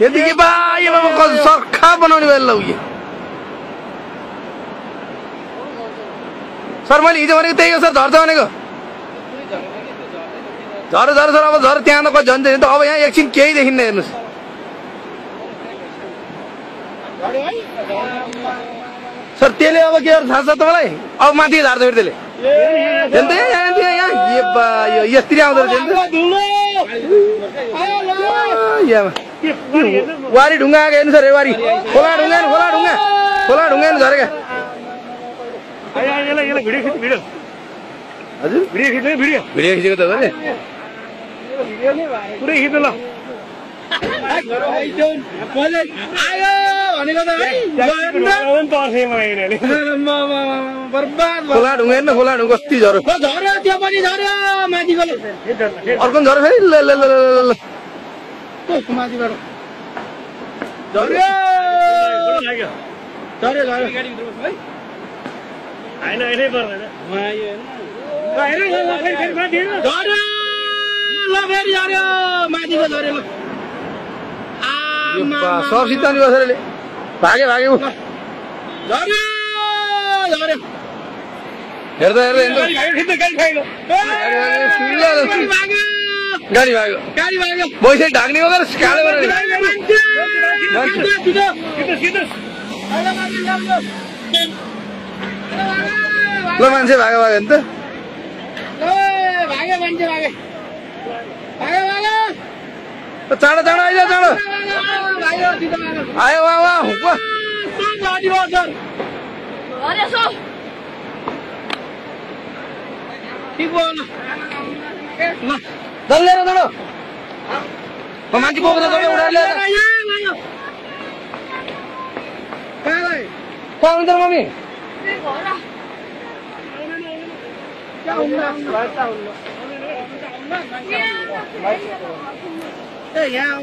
यतिकै बा यो बाबा सर्खा बनाउने बेला लौ यो सर मैले हिजो भनेको त्यही हो सर झर्छ भनेको झर झर सर अब झर त्यहाँ त झन् त अब यहाँ एकछिन केही देखिन्न हेर्नुहोस् सर त्यसले अब के थाहा छ तपाईँलाई अब माथि झार्छ फेरि त्यसले यस्तरी आउँदो रहेछ वारी ढुङ्गा आएको हेर्नु सर वारी खोला ढुङ्गा हेर्नु झरेका हजुर भिडियो खिचेको त भने पुरै खिच्नु ल खोला ढुङ्गा हेर्नु खोला ढुङ्गा कति झऱ्यो अर्को झऱ्यो फेरि ल ल ल ल माथिबाट सब सिद्धान्त बसेर भागे हेर्दा गाडी भाग्यो पैसा ढाक्ने वगेर कालो ल मान्छे भाग्यो नि त चाँडो आइज चाँडो आयो वा चाँडो मान्छे बोक्दा उडाएर कहाँ हुन्छ मम्मी यहाँ